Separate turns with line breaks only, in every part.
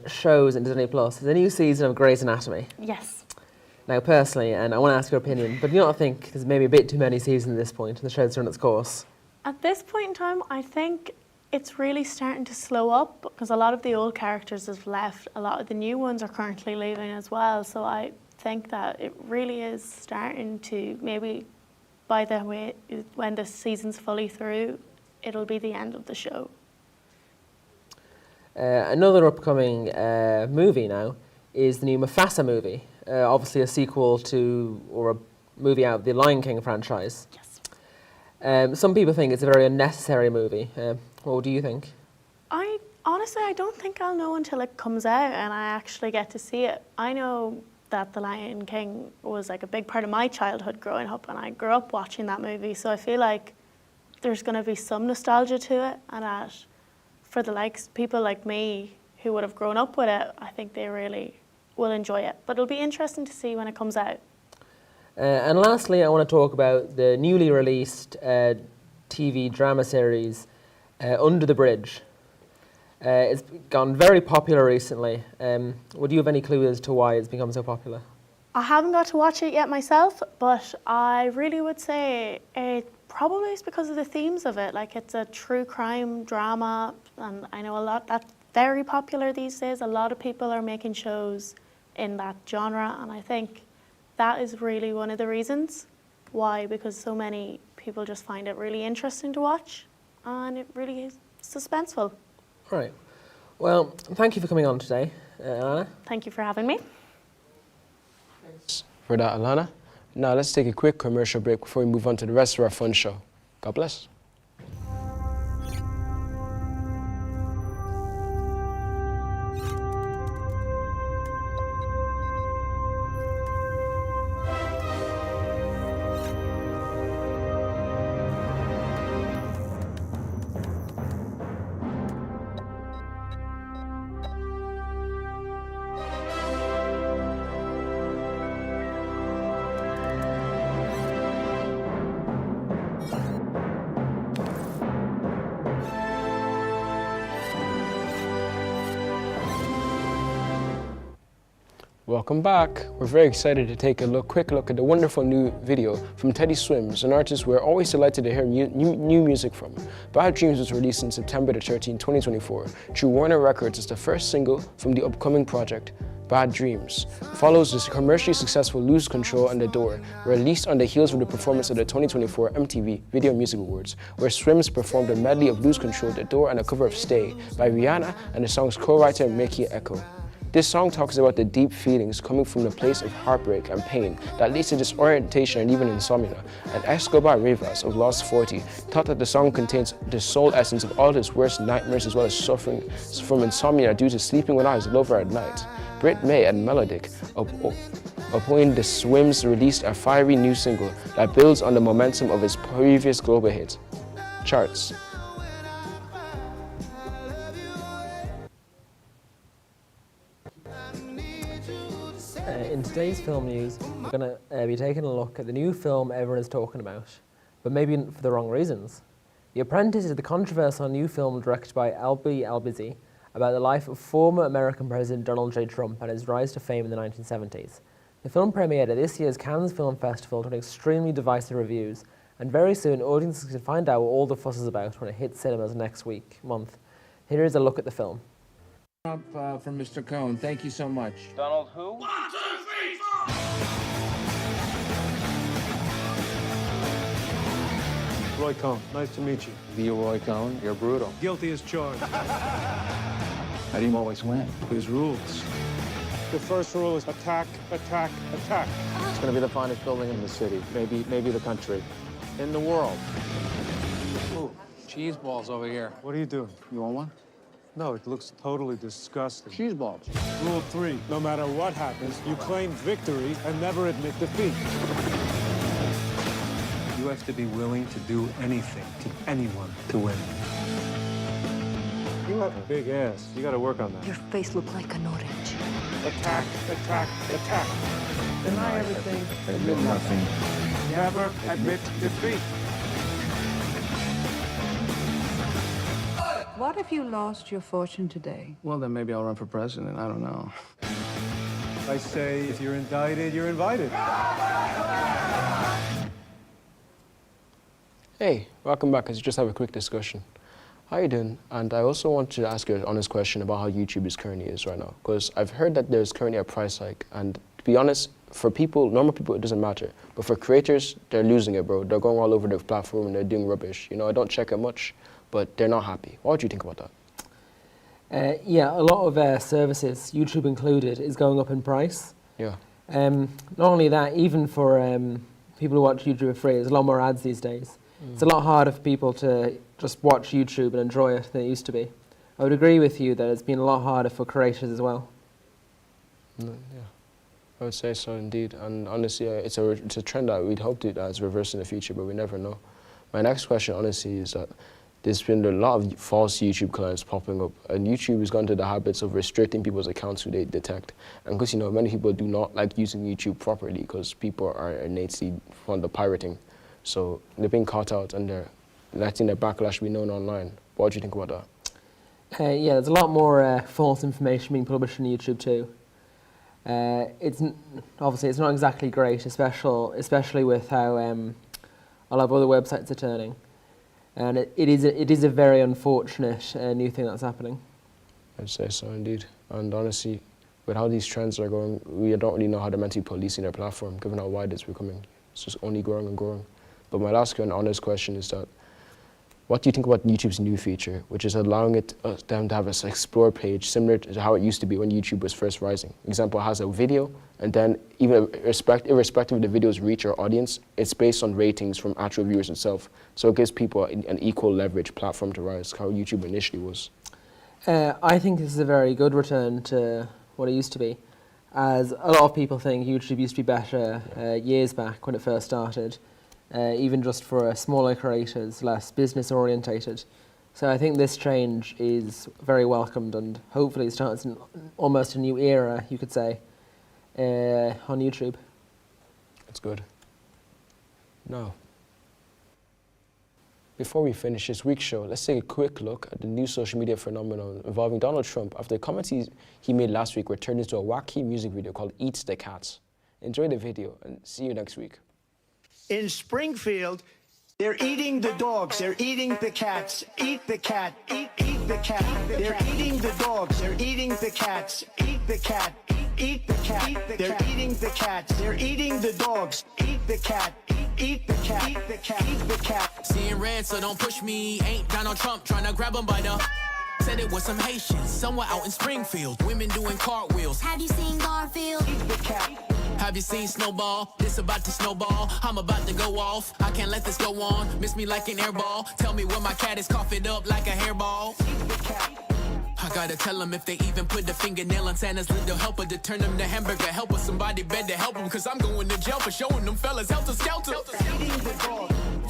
shows in Disney Plus is a new season of Grey's Anatomy.
Yes.
Now, personally, and I want to ask your opinion, but do you not think there's maybe a bit too many seasons at this point and the show's run its course?
At this point in time, I think it's really starting to slow up because a lot of the old characters have left. A lot of the new ones are currently leaving as well. So I think that it really is starting to maybe by the way when the season's fully through, it'll be the end of the show.
Another upcoming movie now is the new Mufasa movie. Obviously a sequel to, or a movie out of the Lion King franchise.
Yes.
Some people think it's a very unnecessary movie. What do you think?
Honestly, I don't think I'll know until it comes out and I actually get to see it. I know that The Lion King was like a big part of my childhood growing up, and I grew up watching that movie, so I feel like there's going to be some nostalgia to it, and that for the people like me who would have grown up with it, I think they really will enjoy it. But it'll be interesting to see when it comes out.
And lastly, I want to talk about the newly released TV drama series, Under the Bridge. It's gone very popular recently. Would you have any clue as to why it's become so popular?
I haven't got to watch it yet myself, but I really would say it probably is because of the themes of it. Like, it's a true crime drama, and I know that's very popular these days. A lot of people are making shows in that genre, and I think that is really one of the reasons why, because so many people just find it really interesting to watch, and it really is suspenseful.
Right. Well, thank you for coming on today, Alana.
Thank you for having me.
Thanks for that, Alana. Now let's take a quick commercial break before we move on to the rest of our fun show. God bless. Welcome back. We're very excited to take a quick look at the wonderful new video from Teddy Swims, an artist we're always delighted to hear new music from. Bad Dreams was released in September 13, 2024 through Warner Records as the first single from the upcoming project. Bad Dreams follows this commercially successful Lose Control and The Door, released on the heels of the performance of the 2024 MTV Video Music Awards, where Swims performed a medley of Lose Control, The Door, and a cover of Stay by Rihanna and the song's co-writer Mikey Echo. This song talks about the deep feelings coming from the place of heartbreak and pain that leads to disorientation and even insomnia, and Escobar Rivas of Lost 40 thought that the song contains the soul essence of all his worst nightmares as well as suffering from insomnia due to sleeping without his lover at night. Britt May and Melodic upon the Swims released a fiery new single that builds on the momentum of his previous global hit. Charts.
In today's film news, we're going to be taking a look at the new film everyone is talking about, but maybe for the wrong reasons. The Apprentice is the controversial new film directed by Albie Albizi about the life of former American President Donald J. Trump and his rise to fame in the 1970s. The film premiered at this year's Cannes Film Festival to extremely divisive reviews, and very soon audiences can find out what all the fuss is about when it hits cinemas next month. Here is a look at the film.
From Mr. Cohn. Thank you so much.
Donald who?
1, 2, 3, 4!
Roy Cohn, nice to meet you.
Leroy Cohn, you're brutal.
Guilty as charged.
How do you always win?
There's rules. The first rule is attack, attack, attack.
It's going to be the finest building in the city, maybe the country, in the world. Ooh, cheese balls over here.
What are you doing?
You want one?
No, it looks totally disgusting.
Cheese balls.
Rule 3, no matter what happens, you claim victory and never admit defeat. You have to be willing to do anything to anyone to win. You have a big ass. You gotta work on that.
Your face looked like an orange.
Attack, attack, attack.
Deny everything.
Admit nothing.
Never admit defeat.
What if you lost your fortune today?
Well, then maybe I'll run for president. I don't know.
I say, if you're indicted, you're invited.
Hey, welcome back. Let's just have a quick discussion. How you doing? And I also want to ask you an honest question about how YouTube is currently is right now. Because I've heard that there's currently a price hike. And to be honest, for people, normal people, it doesn't matter. But for creators, they're losing it, bro. They're going all over their platform and they're doing rubbish. You know, I don't check it much, but they're not happy. What do you think about that?
Yeah, a lot of services, YouTube included, is going up in price.
Yeah.
Not only that, even for people who watch YouTube for free, there's a lot more ads these days. It's a lot harder for people to just watch YouTube and enjoy it than it used to be. I would agree with you that it's been a lot harder for creators as well.
Yeah, I would say so indeed. And honestly, it's a trend that we'd hope to reverse in the future, but we never know. My next question, honestly, is that there's been a lot of false YouTube clients popping up, and YouTube has gone to the habits of restricting people's accounts who they detect. And because, you know, many people do not like using YouTube properly because people are innately fond of pirating. So they're being caught out and they're letting their backlash be known online. What do you think about that?
Yeah, there's a lot more false information being published on YouTube too. Obviously it's not exactly great, especially with how a lot of other websites are turning. And it is a very unfortunate new thing that's happening.
I'd say so indeed. And honestly, with how these trends are going, we don't really know how they're meant to be policing their platform, given how wide it's becoming. It's just only growing and growing. But my last and honest question is that, what do you think about YouTube's new feature, which is allowing them to have an explore page similar to how it used to be when YouTube was first rising? Example, it has a video, and then even irrespective of the video's reach or audience, it's based on ratings from actual viewers itself. So it gives people an equal leverage platform to rise, how YouTube initially was.
I think this is a very good return to what it used to be, as a lot of people think YouTube used to be better years back when it first started. Even just for smaller creators, less business orientated. So I think this change is very welcomed, and hopefully it starts almost a new era, you could say, on YouTube.
That's good. Now, before we finish this week's show, let's take a quick look at the new social media phenomenon involving Donald Trump after the comments he made last week were turned into a wacky music video called Eats the Cats. Enjoy the video and see you next week.
In Springfield, they're eating the dogs, they're eating the cats. Eat the cat, eat the cat. They're eating the dogs, they're eating the cats. Eat the cat, eat the cat. They're eating the cats, they're eating the dogs. Eat the cat, eat the cat. Eat the cat, eat the cat.
Seeing red, so don't push me. Ain't Donald Trump trying to grab him by the... Said it was some Haitians, somewhere out in Springfield. Women doing cartwheels.
Have you seen Garfield?
Eat the cat.
Have you seen Snowball? This about to snowball. I'm about to go off. I can't let this go on. Miss me like an airball. Tell me where my cat is, cough it up like a hairball. I gotta tell them if they even put the fingernail on Santa's little helper to turn them to hamburger helper. Somebody better help them, cause I'm going to jail for showing them fellas helter skelter.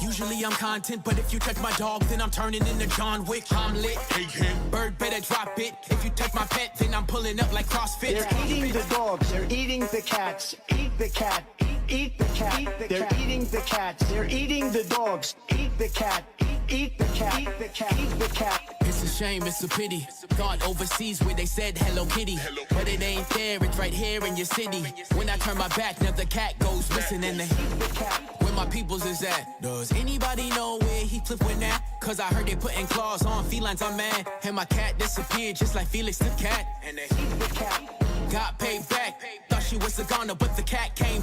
Usually I'm content, but if you touch my dog, then I'm turning into John Wick. I'm lit. Bird better drop it. If you touch my pet, then I'm pulling up like CrossFit.
They're eating the dogs, they're eating the cats. Eat the cat, eat the cat. They're eating the cats, they're eating the dogs. Eat the cat, eat the cat. Eat the cat, eat the cat.
It's a shame, it's a pity. Thought overseas where they said Hello Kitty, but it ain't there, it's right here in your city. When I turn my back, now the cat goes missing and where my peoples is at. Does anybody know where he flipped with that? Cause I heard they putting claws on felines, I'm mad. And my cat disappeared just like Felix the cat. And they got paid back. Thought she was a goner, but the cat came